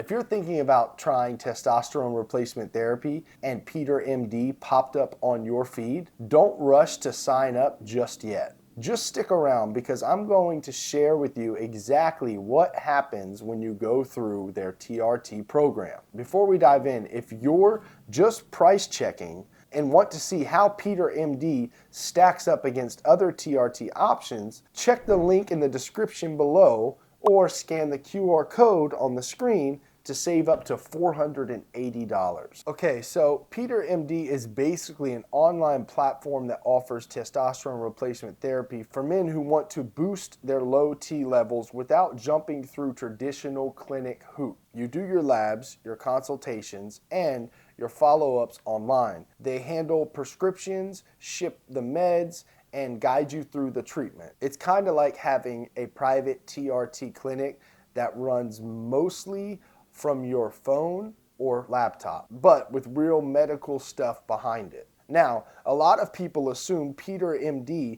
If you're thinking about trying testosterone replacement therapy and PeterMD popped up on your feed, don't rush to sign up just yet. Just stick around because I'm going to share with you exactly what happens when you go through their TRT program. Before we dive in, if you're just price checking and want to see how PeterMD stacks up against other TRT options, check the link in the description below or scan the QR code on the screen to save up to $480. Okay, so PeterMD is basically an online platform that offers testosterone replacement therapy for men who want to boost their low T levels without jumping through traditional clinic hoops. You do your labs, your consultations, and your follow-ups online. They handle prescriptions, ship the meds, and guide you through the treatment. It's kind of like having a private TRT clinic that runs mostly from your phone or laptop, but with real medical stuff behind it. Now, a lot of people assume PeterMD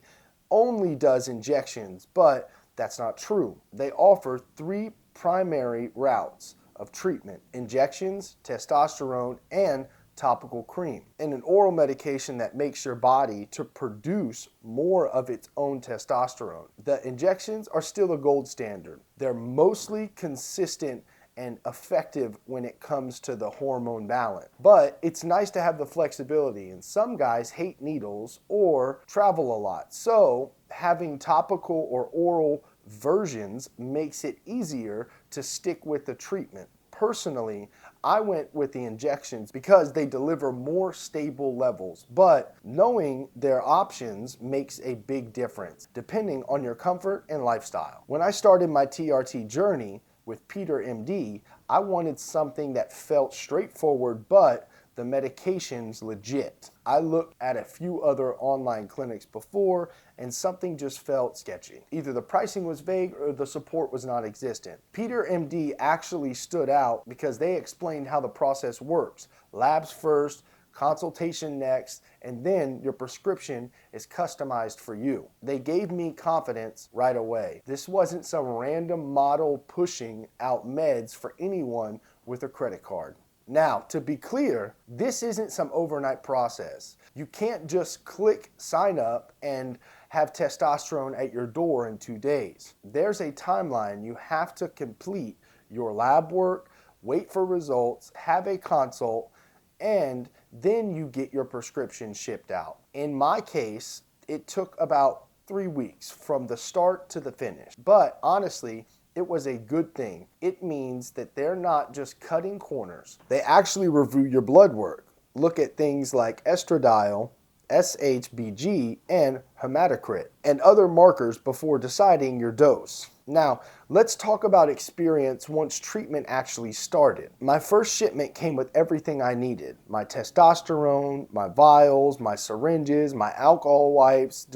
only does injections, but that's not true. They offer 3 primary routes of treatment: injections, testosterone, and topical cream, and an oral medication that makes your body to produce more of its own testosterone. The injections are still the gold standard. They're mostly consistent and effective when it comes to the hormone balance. But it's nice to have the flexibility, and some guys hate needles or travel a lot. So having topical or oral versions makes it easier to stick with the treatment. Personally, I went with the injections because they deliver more stable levels, but knowing their options makes a big difference depending on your comfort and lifestyle. When I started my TRT journey with PeterMD, I wanted something that felt straightforward, but the medication's legit. I looked at a few other online clinics before and something just felt sketchy. Either the pricing was vague or the support was non-existent. PeterMD actually stood out because they explained how the process works. Labs first, consultation next, and then your prescription is customized for you. They gave me confidence right away. This wasn't some random model pushing out meds for anyone with a credit card. Now, to be clear, this isn't some overnight process. You can't just click sign up and have testosterone at your door in 2 days. There's a timeline. You have to complete your lab work, wait for results, have a consult, and then you get your prescription shipped out. In my case, it took about 3 weeks from the start to the finish. But honestly, it was a good thing. It means that they're not just cutting corners. They actually review your blood work, look at things like estradiol, SHBG, and hematocrit, and other markers before deciding your dose. Now, let's talk about experience once treatment actually started. My first shipment came with everything I needed: my testosterone, my vials, my syringes, my alcohol wipes,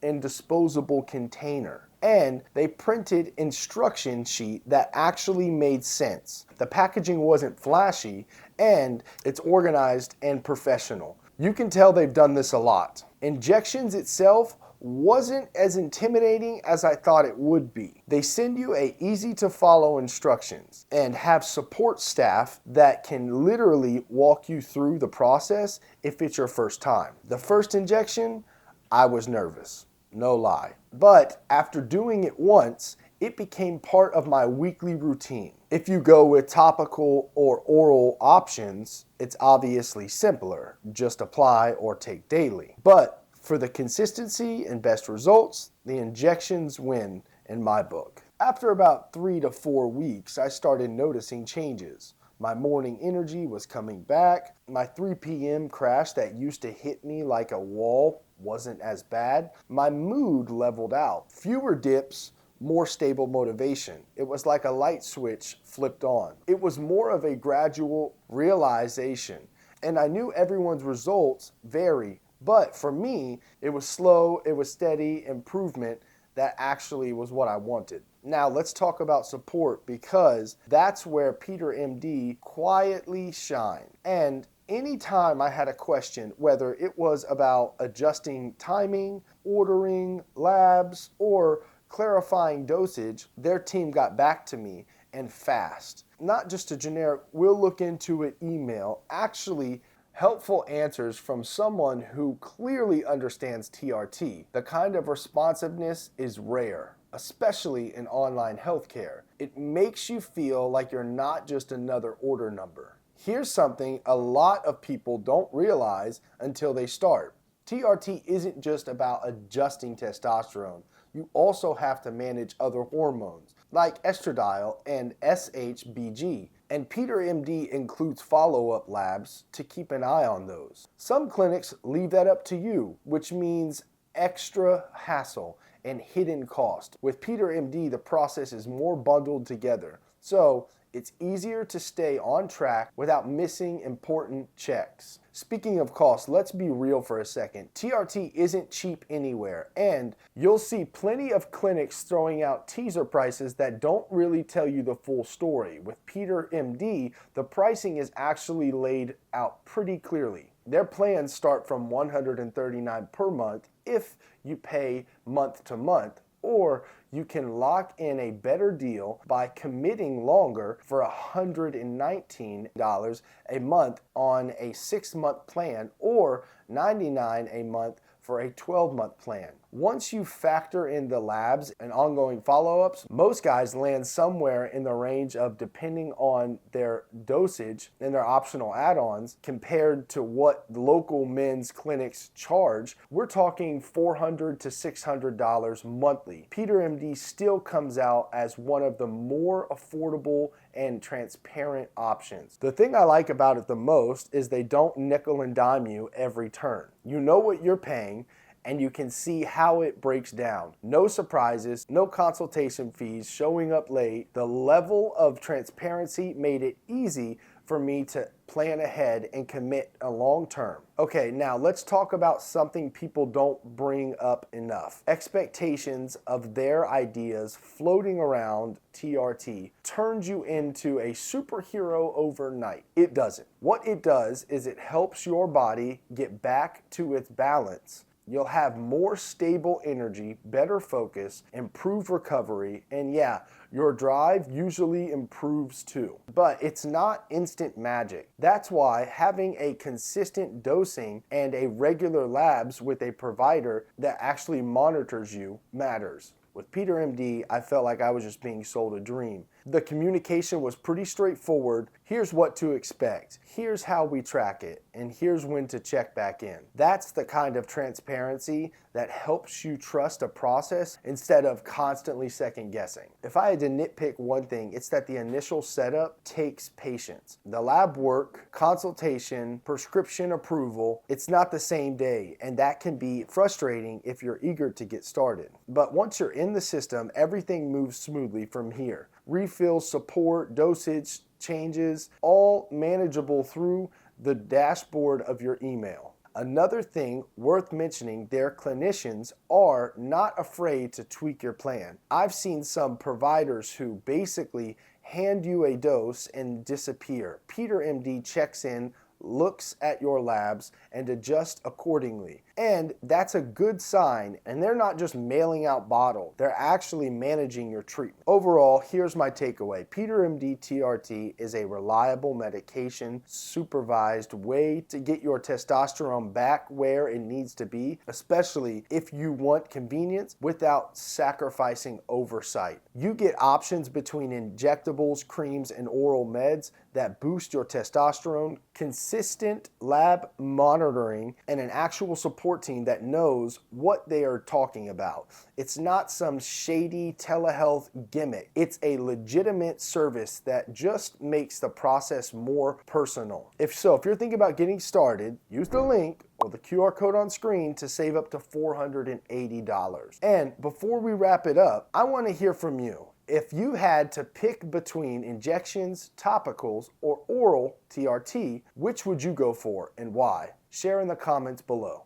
and disposable container. And they printed instruction sheet that actually made sense. The packaging wasn't flashy, and it's organized and professional. You can tell they've done this a lot. Injections itself wasn't as intimidating as I thought it would be. They send you easy to follow instructions and have support staff that can literally walk you through the process if it's your first time. The first injection, I was nervous. No lie. But after doing it once, it became part of my weekly routine. If you go with topical or oral options, it's obviously simpler. Just apply or take daily. But for the consistency and best results, the injections win in my book. After about 3 to 4 weeks, I started noticing changes. My morning energy was coming back. My 3 p.m. crash that used to hit me like a wall wasn't as bad. My mood leveled out. Fewer dips, more stable motivation. It was like a light switch flipped on. It was more of a gradual realization. And I knew everyone's results vary, but for me, it was slow, it was steady improvement that actually was what I wanted. Now let's talk about support, because that's where PeterMD quietly shined. And anytime I had a question, whether it was about adjusting timing, ordering labs, or clarifying dosage, their team got back to me and fast. Not just a generic, we'll look into it email, actually helpful answers from someone who clearly understands TRT. The kind of responsiveness is rare, especially in online healthcare. It makes you feel like you're not just another order number. Here's something a lot of people don't realize until they start. TRT isn't just about adjusting testosterone. You also have to manage other hormones like estradiol and SHBG. And PeterMD includes follow-up labs to keep an eye on those. Some clinics leave that up to you, which means extra hassle and hidden cost. With PeterMD, the process is more bundled together, so it's easier to stay on track without missing important checks. Speaking of cost, let's be real for a second. TRT isn't cheap anywhere, and you'll see plenty of clinics throwing out teaser prices that don't really tell you the full story. With PeterMD, the pricing is actually laid out pretty clearly. Their plans start from $139 per month if you pay month to month, or you can lock in a better deal by committing longer for $119 a month on a 6-month plan or $99 a month for a 12-month plan. Once you factor in the labs and ongoing follow-ups, most guys land somewhere in the range of, depending on their dosage and their optional add-ons, compared to what local men's clinics charge, we're talking $400 to $600 monthly. PeterMD still comes out as one of the more affordable and transparent options. The thing I like about it the most is they don't nickel and dime you every turn. You know what you're paying, and you can see how it breaks down. No surprises, no consultation fees, showing up late. The level of transparency made it easy for me to plan ahead and commit a long term. Okay, now let's talk about something people don't bring up enough. Expectations of their ideas floating around TRT turns you into a superhero overnight. It doesn't. What it does is it helps your body get back to its balance. You'll have more stable energy, better focus, improved recovery, and yeah, your drive usually improves too. But it's not instant magic. That's why having a consistent dosing and a regular labs with a provider that actually monitors you matters. With PeterMD, I felt like I was just being sold a dream. The communication was pretty straightforward. Here's what to expect. Here's how we track it. And here's when to check back in. That's the kind of transparency that helps you trust a process instead of constantly second guessing. If I had to nitpick one thing, it's that the initial setup takes patience. The lab work, consultation, prescription approval, it's not the same day, and that can be frustrating if you're eager to get started. But once you're in the system, everything moves smoothly from here. Refills, support, dosage changes, all manageable through the dashboard of your email. Another thing worth mentioning, their clinicians are not afraid to tweak your plan. I've seen some providers who basically hand you a dose and disappear. PeterMD checks in, looks at your labs, and adjusts accordingly. And that's a good sign, and they're not just mailing out bottles, they're actually managing your treatment. Overall, here's my takeaway. PeterMD TRT is a reliable medication supervised way to get your testosterone back where it needs to be, especially if you want convenience without sacrificing oversight. You get options between injectables, creams, and oral meds that boost your testosterone, consistent lab monitoring, and an actual support team that knows what they are talking about. It's not some shady telehealth gimmick. It's a legitimate service that just makes the process more personal. If you're thinking about getting started, use the link or the QR code on screen to save up to $480. And before we wrap it up, I want to hear from you. If you had to pick between injections, topicals, or oral TRT, which would you go for and why? Share in the comments below.